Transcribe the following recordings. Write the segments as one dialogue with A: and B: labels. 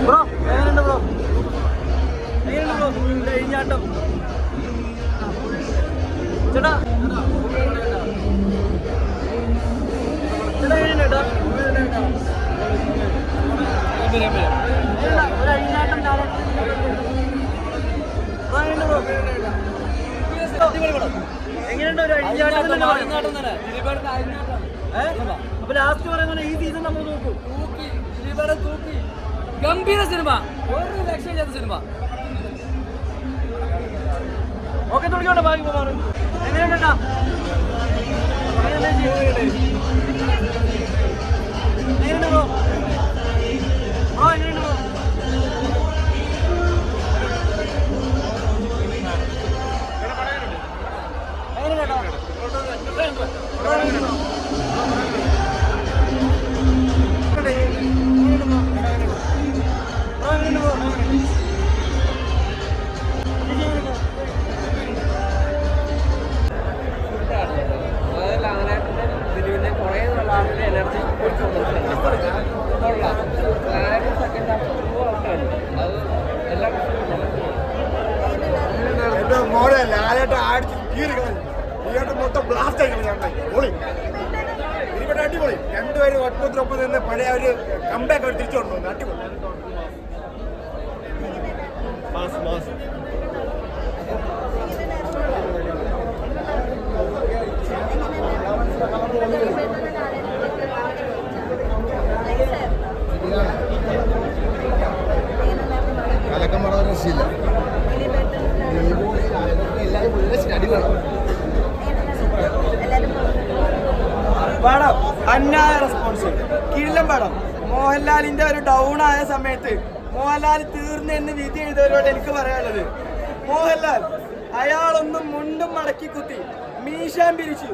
A: Bro എങ്ങനെയുണ്ട് bro? എങ്ങനെയുണ്ട് bro കഴിഞ്ഞാട്ടം? ചേട്ടാ ചേട്ടാ എങ്ങനെയുണ്ട് ചേട്ടാ? ഒരു അഴിഞ്ഞാട്ടം എങ്ങനെയുണ്ട് ഒരു അഴിഞ്ഞാട്ടം? അപ്പൊ ലാസ്റ്റ് പറയുന്നത് ഈ സീസൺ നമ്മൾ നോക്കും.
B: ഗംഭീര സിനിമ, ഒരു രക്ഷയില്ലാത്ത സിനിമ.
A: ഓക്കെ തുടങ്ങിയോട്ടെ ബാക്കി പോകാറ്. എങ്ങനെയുണ്ടാ? എങ്ങനെയുണ്ട് ബ്രോ? ബ്രോ എങ്ങനെയുണ്ട് ബ്രോ? എങ്ങനെയുണ്ടാ?
C: എന്റെ മോനെ ലാലേട്ട അടിച്ച് കീറി കളഞ്ഞു. മൊത്തം ബ്ലാസ്റ്റ് ആയി കളഞ്ഞു. പൊളി ഇതിവിടെ അടിപൊളി. രണ്ടുപേരും ഒപ്പത്തിനൊപ്പം നിന്ന് പഴയ ഒരു കമ്പാക്ക് അവർ തിരിച്ചു കൊണ്ടുവന്നു. അടിപൊളി. കലക്കം വളരെ രക്ഷയില്ല.
D: പടം അന്നായ റെസ്പോൺസ്, കിടിലം പടം. മോഹൻലാലിന്റെ ഒരു ഡൗൺ ആയ സമയത്ത് മോഹൻലാൽ തീർന്നെന്ന് വിധി എഴുതിയവരോട് എനിക്ക് പറയാനുള്ളത്, മോഹൻലാൽ അയാളൊന്നും മുണ്ടും മടക്കി കുത്തി മീശാൻ പിരിച്ചു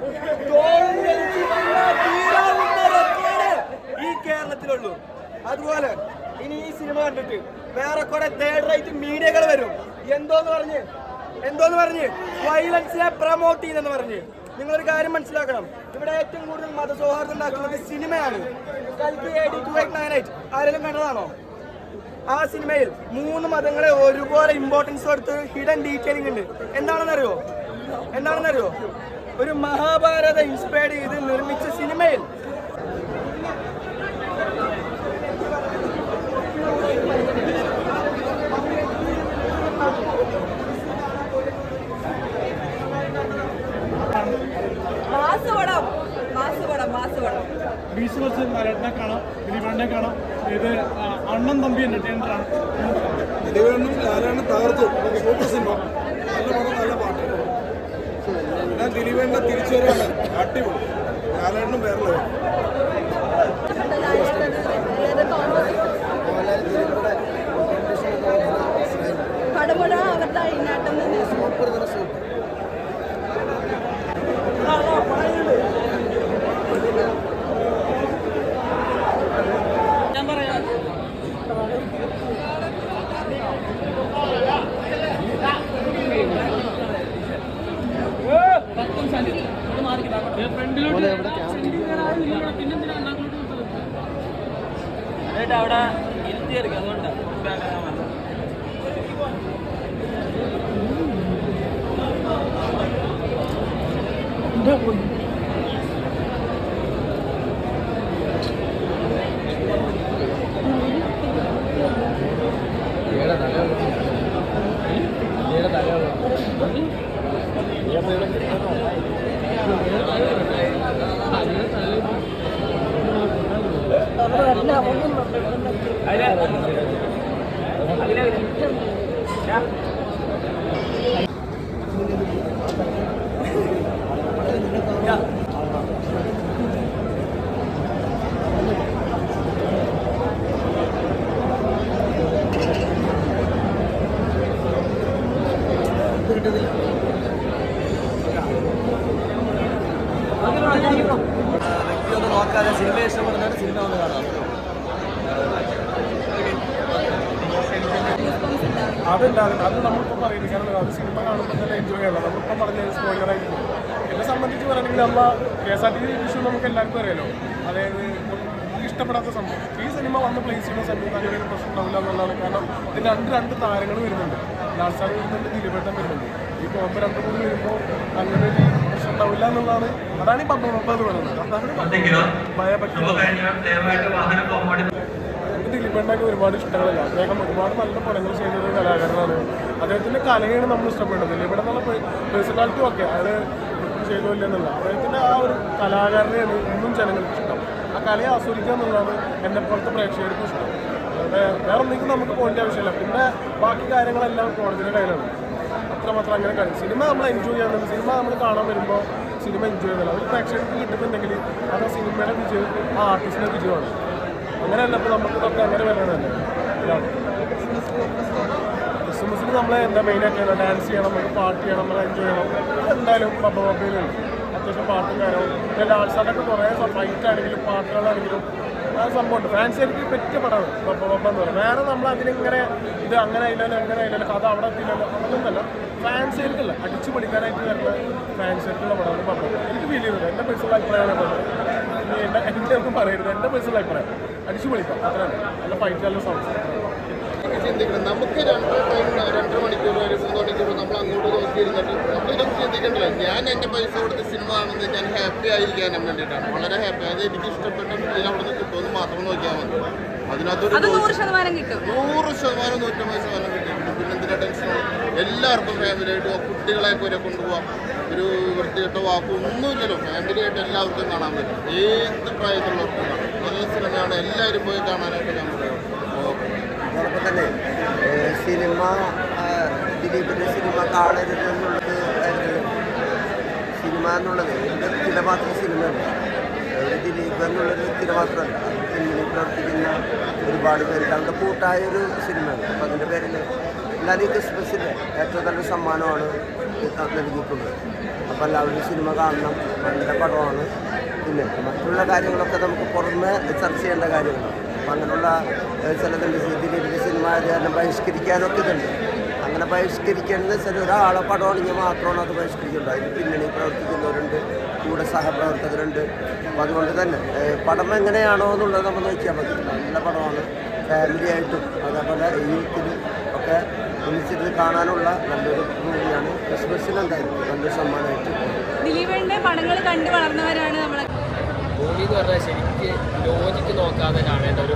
D: ഈ കേരളത്തിലുള്ളൂ. അതുപോലെ ഇനി ഈ സിനിമ കണ്ടിട്ട് വേറെ കുറെ തേർഡ് റൈറ്റ് മീഡിയകൾ വരും. എന്തോന്ന് പറഞ്ഞ് വയലൻസിനെ പ്രൊമോട്ട് ചെയ്യുന്നെന്ന് പറഞ്ഞ്. നിങ്ങളൊരു കാര്യം മനസ്സിലാക്കണം, ഇവിടെ ഏറ്റവും കൂടുതൽ മതസൗഹാർദ്ദം ഉണ്ടാക്കുന്നത് സിനിമയാണ്. കൽക്കി AD 2898 ആരെങ്കിലും കണ്ടതാണോ? ആ സിനിമയിൽ 3 മതങ്ങളെ ഒരുപോലെ ഇമ്പോർട്ടൻസ് കൊടുത്ത് ഹിഡൻ ഡീറ്റെയിലിംഗ് ഉണ്ട്. എന്താണെന്നറിയോ? ഒരു മഹാഭാരത ഇൻസ്പയർ ചെയ്ത് നിർമ്മിച്ച സിനിമയിൽ
E: ബീച്ച് നരേട്ടനെ കാണാം, ദിലീപനെ കാണാം. ഇത് അണ്ണൻ തമ്പി എന്റർടൈനറാണ്.
C: ദിലീപനും ലാലേട്ടനും തകർത്തു. സൂപ്പർ സിനിമ, നല്ല പടം, നല്ല പാട്ട്. പിന്നെ ദിലീപന്റെ തിരിച്ചുവരവാണ് അടിപൊളി. ലാലേട്ടനും വേറെ ലെവൽ.
A: അവിടെ ഇരുത്തിയെടുക്കും, അതുകൊണ്ടാണ്. വ്യക്തിയൊന്നും നോക്കാതെ സിനിമ ഇഷ്ടപ്പെടുന്നവർ സിനിമ ഒന്ന് കാണാം.
E: അതുണ്ടാകും, അത് നമ്മളിപ്പോൾ പറയുന്നത്. കാരണം അത് സിനിമ കാണുമ്പോൾ തന്നെ എൻജോയ് ചെയ്യണം. നമ്മളിപ്പം പറഞ്ഞ സ്പോയിലറായിട്ട് എന്നെ സംബന്ധിച്ച് പറയുകയാണെങ്കിൽ KSRTC ഇഷ്യൂ നമുക്ക് എല്ലാവർക്കും അറിയാലോ. അതായത് ഇഷ്ടപ്പെടാത്ത സംഭവം. ഈ സിനിമ വന്ന് പ്ലേസ് ചെയ്യുന്ന സമയത്ത് അങ്ങനെ ഒരു പ്രശ്നം ഉണ്ടാവില്ല എന്നുള്ളതാണ്. കാരണം ഇതിന് രണ്ട് താരങ്ങൾ വരുന്നുണ്ട്, ലാൽസാർ വരുന്നുണ്ട്, ദിലീപേട്ടൻ വരുന്നുണ്ട്. ഈ കോമ്പ് 2-3 വരുമ്പോൾ അങ്ങനെ ഒരു പ്രശ്നം ഉണ്ടാവില്ല എന്നുള്ളതാണ്. അതാണ് ഈ 10 എന്ന് പറയുന്നത്. അതാണ് ഭയഭക്തി. ദിലീപേട്ടനൊക്കെ ഒരുപാട് ഇഷ്ടങ്ങളില്ല. അദ്ദേഹം ഒരുപാട് നല്ല പടങ്ങൾ ചെയ്തൊരു കലാകാരനാണ്. അദ്ദേഹത്തിൻ്റെ കലയാണ് നമ്മൾ ഇഷ്ടപ്പെടുന്നത്. ദിലീപേട്ടൻ എന്നുള്ള പേഴ്സണാലിറ്റി ഒക്കെ അത് ചെയ്തില്ല എന്നുള്ള അദ്ദേഹത്തിൻ്റെ ആ ഒരു കലാകാരനെയാണ് ഇന്നും ജനങ്ങൾക്ക് ഇഷ്ടം. ആ കലയെ ആസ്വദിക്കുക എന്നുള്ളതാണ് എന്നെ പോലത്തെ പ്രേക്ഷകർക്കും ഇഷ്ടം. വേറെ ഒന്നെങ്കിലും നമുക്ക് പോകേണ്ട ആവശ്യമില്ല. പിന്നെ ബാക്കി കാര്യങ്ങളെല്ലാം കോടതിയുടെ കയ്യിലാണ്. അത്രമാത്രം അങ്ങനെ കഴിയും. സിനിമ നമ്മൾ എൻജോയ് ചെയ്യാറുണ്ട്. സിനിമ നമ്മൾ കാണാൻ വരുമ്പോൾ സിനിമ എൻജോയ് ചെയ്യണം. ഒരു പ്രേക്ഷകർക്ക് കിട്ടുന്നുണ്ടെങ്കിൽ അത് ആ സിനിമയുടെ വിജയം ആ ആർട്ടിസ്റ്റിൻ്റെ വിജയമാണ്. അങ്ങനെയല്ല ഇപ്പോൾ നമുക്കിതൊക്കെ അങ്ങനെ വരണതല്ലേ. ക്രിസ്മസിന് നമ്മൾ എന്താ മെയിനായിട്ട് ഡാൻസ് ചെയ്യണം, നമുക്ക് പാട്ട് ചെയ്യണം, നമ്മൾ എൻജോയ് ചെയ്യണം. എന്തായാലും ബബ്ബയിലുണ്ട് അത്യാവശ്യം പാട്ടും കാര്യവും. പിന്നെ ലാൽസാറിനൊക്കെ കുറേ ഫൈറ്റാണെങ്കിലും പാട്ടുകളാണെങ്കിലും ആ സംഭവമുണ്ട്. ഫാൻസുകാർക്ക് പറ്റിയ പടമാണ് ബബ്ബ എന്ന് പറയുന്നത്. വേറെ നമ്മൾ അതിനിങ്ങനെ ഇത് അങ്ങനെ ആയില്ലല്ലോ എങ്ങനെ ആയില്ലല്ലോ കഥ അവിടെ എത്തില്ലല്ലോ അങ്ങനെയൊന്നല്ല. ഫാൻസുകാർക്കല്ല, അടിച്ചു പൊളിക്കാനായിട്ട് വരുന്ന ഫാൻസുകാർക്കുള്ള പടമാണ് ബബ്ബ. എനിക്ക് ഫീൽ ചെയ്യുന്നത് എൻ്റെ പേഴ്സണൽ അഭിപ്രായമാണ് പറഞ്ഞത്. എൻ്റെ ഒന്നും പറയരുത്, എൻ്റെ പേഴ്സണൽ അഭിപ്രായം. അടിച്ചു പൊളിക്കാം, അത്രയാണ്. നല്ല ഫൈറ്റ്, നല്ല സൗണ്ട്സ്.
F: ചിന്തിക്കണം. നമുക്ക് 2 മണിക്കൂർ വരെ 3 മണിക്കൂർ നമ്മൾ അങ്ങോട്ട് നോക്കിയിരുന്നിട്ട് നമ്മളിതൊക്കെ ചിന്തിക്കണ്ടല്ലോ. ഞാൻ എൻ്റെ പൈസ കൊടുത്ത് സിനിമ കാണുന്നത് ഞാൻ ഹാപ്പി ആയിരിക്കാനും വേണ്ടിയിട്ടാണ്. വളരെ ഹാപ്പി. അത് എനിക്ക് ഇഷ്ടപ്പെട്ട ഫീൽ അവിടെ നിന്ന് കിട്ടുമെന്ന് മാത്രം നോക്കിയാൽ മതി. അതിനകത്തൊരു
G: 100% കിട്ടും.
F: 100%, 150% കിട്ടും. പിന്നെ എന്തിനാ ടെൻഷനോ? എല്ലാവർക്കും ഫാമിലിയായിട്ട് കുട്ടികളെയൊക്കെ വരെ കൊണ്ടുപോകാം. ഒരു വൃത്തികെട്ടോ വാക്കോ ഒന്നുമില്ലല്ലോ. ഫാമിലിയായിട്ട് എല്ലാവർക്കും കാണാൻ പറ്റും. ഏത് പ്രായത്തിലുള്ളവർക്കും കാണാം. നല്ല സിനിമയാണ്. എല്ലാവരും പോയി കാണാനായിട്ട് ഞാൻ പറയാം.
A: അതോടൊപ്പം തന്നെ സിനിമ ദിലീപിൻ്റെ സിനിമ കാണരുതെന്നുള്ളത് സിനിമ എന്നുള്ളത് ഒരു തിരമാത്ര സിനിമയല്ല. ഒരു ദിലീപ് എന്നുള്ളൊരു തിരമാത്രമല്ല. അത് പിന്നിൽ പ്രവർത്തിക്കുന്ന ഒരുപാട് പേരുണ്ട്. അവരുടെ കൂട്ടായൊരു സിനിമയാണ്. അപ്പം അതിൻ്റെ പേരിൽ എല്ലാവരും ക്രിസ്മസിൻ്റെ ഏറ്റവും നല്ല സമ്മാനമാണ് നൽകിയിട്ടുള്ളത്. അപ്പോൾ എല്ലാവരും സിനിമ കാണണം. നല്ല പടമാണ്. പിന്നെ മറ്റുള്ള കാര്യങ്ങളൊക്കെ നമുക്ക് പുറമെ ചർച്ച ചെയ്യേണ്ട കാര്യങ്ങളാണ്. അപ്പം അങ്ങനെയുള്ള ചിലതുണ്ട്. ദിലീപിൻ്റെ സിനിമ കാരണം ബഹിഷ്കരിക്കാനൊക്കെ ഇതുണ്ട്. അങ്ങനെ ബഹിഷ്കരിക്കുന്നത് വെച്ചാൽ ഒരാളെ പടമാണെങ്കിൽ മാത്രമാണ് അത് ബഹിഷ്കരിക്കുന്നത്. അതിന് പിന്നണി പ്രവർത്തിക്കുന്നവരുണ്ട്, കൂടെ സഹപ്രവർത്തകരുണ്ട്. അപ്പോൾ അതുകൊണ്ട് തന്നെ പടം എങ്ങനെയാണോ എന്നുള്ളത് നമ്മൾ നോക്കിയാൽ മതി. നല്ല പടമാണ്. ഫാമിലിയായിട്ടും അതേപോലെ യൂത്തിന് ഒക്കെ ഒന്നിച്ചിരുന്ന് കാണാനുള്ള നല്ലൊരു മൂവിയാണ്. ക്രിസ്മസിന് എന്തായാലും നല്ലൊരു സമ്മാനമായിട്ട്.
G: ദിലീപിന്റെ പടങ്ങൾ കണ്ടു വളർന്നവരാണ് നമ്മളെ.
B: മൂവി എന്ന് പറഞ്ഞാൽ ശരിക്ക് ലോജിക്ക് നോക്കാതെ കാണേണ്ട ഒരു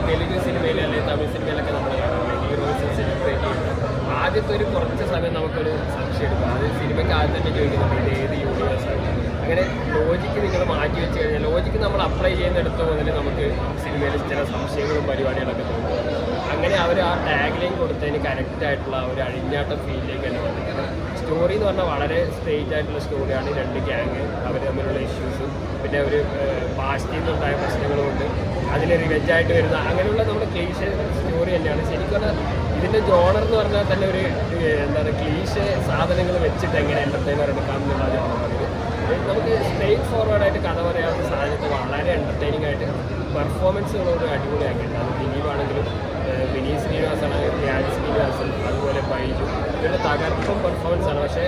B: തെലുങ്ക് സിനിമയിൽ അല്ലെങ്കിൽ തമിഴ് സിനിമയിലൊക്കെ നമ്മൾ കാണാറുണ്ട്. ഹീറോസ് സെലിബ്രേറ്റ് ചെയ്യുന്നത് ആദ്യത്തെ ഒരു കുറച്ച് സമയം നമുക്കൊരു സംശയം എടുക്കും. അത് സിനിമയ്ക്ക് ആദ്യം തന്നെ ചോദിക്കുന്നുണ്ട് ഇത് ഏത് യൂണിവേഴ്സാണ്. അങ്ങനെ ലോജിക്ക് നിങ്ങൾ മാറ്റി വെച്ച് കഴിഞ്ഞാൽ ലോജിക്ക് നമ്മൾ അപ്ലൈ ചെയ്യുന്നിടത്ത് മുതൽ നമുക്ക് സിനിമയിൽ ചില സംശയങ്ങളും പരിപാടികളൊക്കെ തോന്നും. അങ്ങനെ അവർ ആ ടാഗ് ലൈൻ കൊടുത്തതിന് കറക്റ്റായിട്ടുള്ള ഒരു അഴിഞ്ഞാട്ടം ഫീലിലേക്ക് തന്നെ വന്നിട്ടുണ്ട്. സ്റ്റോറി എന്ന് പറഞ്ഞാൽ വളരെ സ്ട്രേറ്റ് ആയിട്ടുള്ള സ്റ്റോറിയാണ്. 2 ഗ്യാങ് അവർ തമ്മിലുള്ള ഇഷ്യൂസും പിന്നെ ഒരു പാസ്റ്റിൽ നിന്നുണ്ടായ പ്രശ്നങ്ങളുമുണ്ട്. അതിൽ റിവെഞ്ചായിട്ട് വരുന്ന അങ്ങനെയുള്ള നമ്മുടെ ക്ലീശ സ്റ്റോറി തന്നെയാണ്. ശരിക്കും പറഞ്ഞാൽ ഇതിൻ്റെ ജോണർ എന്ന് പറഞ്ഞാൽ തന്നെ ഒരു എന്താണ് ക്ലീശ സാധനങ്ങൾ വെച്ചിട്ട് എങ്ങനെ എൻ്റർടൈനർ എടുക്കാം എന്നുള്ള ജോണറാണ്. നമുക്ക് സ്ട്രെയിറ്റ് ഫോർവേഡായിട്ട് കഥ പറയാവുന്ന സാധനത്തിൽ വളരെ എൻ്റർടൈനിങ് ആയിട്ട് പെർഫോമൻസുകളോട് അടിപൊളിയാക്കിയിട്ടുണ്ട്. അത് ദിലീപാണെങ്കിലും വിനീത് ശ്രീനിവാസാണെങ്കിലും ധ്യാൻ ശ്രീനിവാസൻ അതുപോലെ ബൈജു ഇവരുടെ തകർപ്പും പെർഫോമൻസാണ്. പക്ഷേ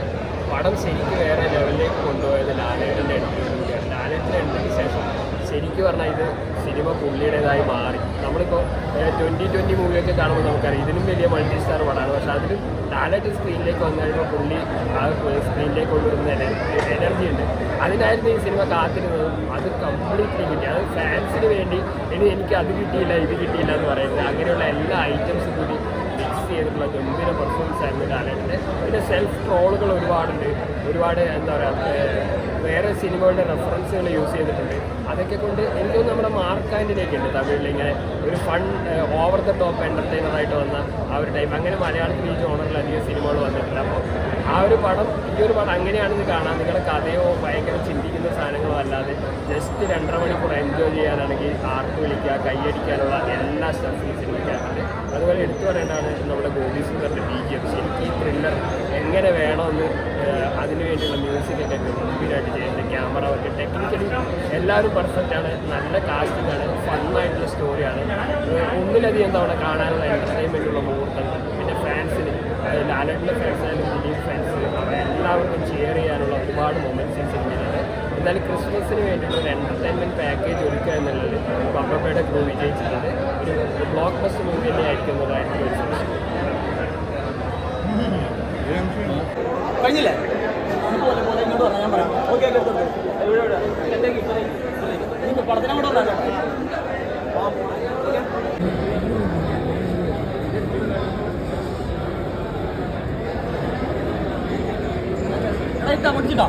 B: പടം ശരിക്കും വേറെ ലെവലിലേക്ക് കൊണ്ടുപോയത് ലാലേട്ടൻ്റെ എൻട്രിയോടുകൂടിയാണ്. ലാലേട്ടൻ്റെ എൻട്രിക്ക് ശേഷം ശരിക്കും പറഞ്ഞാൽ ഇത് സിനിമ പുള്ളിയുടേതായി മാറി. നമ്മളിപ്പോൾ 2020 മൂവിയൊക്കെ കാണുമ്പോൾ നമുക്കറിയാം ഇതിലും വലിയ മൾട്ടി സ്റ്റാർ പടമാണ്. പക്ഷേ അതിലും ലാലേട്ട് സ്ക്രീനിലേക്ക് വന്നു കഴിയുമ്പോൾ പുള്ളി ആ സ്ക്രീനിലേക്ക് കൊണ്ടുവരുന്ന എനർജി ഉണ്ട്. അതിനായിരുന്നു ഈ സിനിമ കാത്തിരുന്നതും. അത് കംപ്ലീറ്റ്ലി കിട്ടി. അത് ഫാൻസിന് വേണ്ടി എനിക്ക് അത് കിട്ടിയില്ല ഇത് കിട്ടിയില്ല എന്ന് പറയുന്നത് അങ്ങനെയുള്ള എല്ലാ ഐറ്റംസും കൂടി മിക്സ് ചെയ്തിട്ടുള്ള ഗംഭീര പെർഫോമൻസ് ആയിരുന്നു ലാലേട്ടിൻ്റെ. പിന്നെ സെൽഫ് ട്രോളുകൾ ഒരുപാടുണ്ട്. ഒരുപാട് എന്താ പറയുക വേറെ സിനിമകളുടെ റെഫറൻസുകൾ യൂസ് ചെയ്തിട്ടുണ്ട്. അതൊക്കെ കൊണ്ട് എനിക്ക് നമ്മുടെ മാർക്ക് ആൻ്റണിയൊക്കെ ഉണ്ട് തമിഴിൽ ഇങ്ങനെ ഒരു ഫൺ ഓവർ ദ ടോപ്പ് എൻ്റർടൈനറായിട്ട് വന്ന ആ ഒരു ടൈം. അങ്ങനെ മലയാളത്തിൽ ഈ ജോണറിൽ അധികം സിനിമകൾ വന്നിട്ടില്ല. അപ്പോൾ ആ ഒരു പടം ഈ ഒരു പടം അങ്ങനെയാണെന്ന് കാണാൻ നിങ്ങളുടെ കഥയോ ഭയങ്കര ചിന്തിക്കുന്ന സാധനങ്ങളോ അല്ലാതെ ജസ്റ്റ് 2.5 മണിക്കൂർ എൻജോയ് ചെയ്യാനാണെങ്കിൽ ആർക്ക് വിളിക്കുക കൈയടിക്കാനുള്ള എല്ലാ സ്റ്റഫും സിനിമയ്ക്കാറുണ്ട്. അതുപോലെ എടുത്തു പറയേണ്ടതാണ് നമ്മുടെ ഗോപി സുന്ദറിൻ്റെ BGM. ശരിക്കും ഈ ത്രില്ലർ എങ്ങനെ വേണമെന്ന് അതിന് വേണ്ടിയുള്ള മ്യൂസിക്കൊക്കെ ഗംഭീരമായിട്ട് ചെയ്യുന്നത്. ക്യാമറ വർക്ക് ടെക്നിക്കലി എല്ലാവരും പെർഫെക്റ്റാണ്. നല്ല കാസ്റ്റിംഗാണ്. ഫണ്ണായിട്ടുള്ള സ്റ്റോറിയാണ്. ഒന്നിലധികം തവണ കാണാനുള്ള എൻ്റർടൈൻമെൻറ്റുള്ള മുഹൂർത്തങ്ങൾ. പിന്നെ ഫാൻസിന് ലാലേട്ടിൻ്റെ ഫാൻസായാലും ദിലീപ് ഫാൻസ് അവരെല്ലാവർക്കും ഷെയർ ചെയ്യാനുള്ള ഒരുപാട് മൊമെൻറ്റ്സ് ഈ സിനിമയിലുണ്ട്. എന്നാലും ക്രിസ്മസിന് വേണ്ടിയിട്ട് ഒരു എൻ്റർടൈൻമെൻറ്റ് പാക്കേജ് ഒരുക്കുക എന്നുള്ളത് പപ്പയുടെ ക്രൂ വിജയിച്ചിട്ടുണ്ട്. ഒരു ബ്ലോക്ക് ബസ്റ്റർ മൂവി തന്നെ ആയിരിക്കുന്നതായിരിക്കും ഒരു സംശയം.
D: കഴിഞ്ഞില്ലേ പോലെ പോലെ ഇങ്ങോട്ട് പറഞ്ഞാൽ ഞാൻ പറയാം. ഓക്കെ പടത്തിനെ കൂടെ പറഞ്ഞാൽ പഠിച്ചിട്ടോ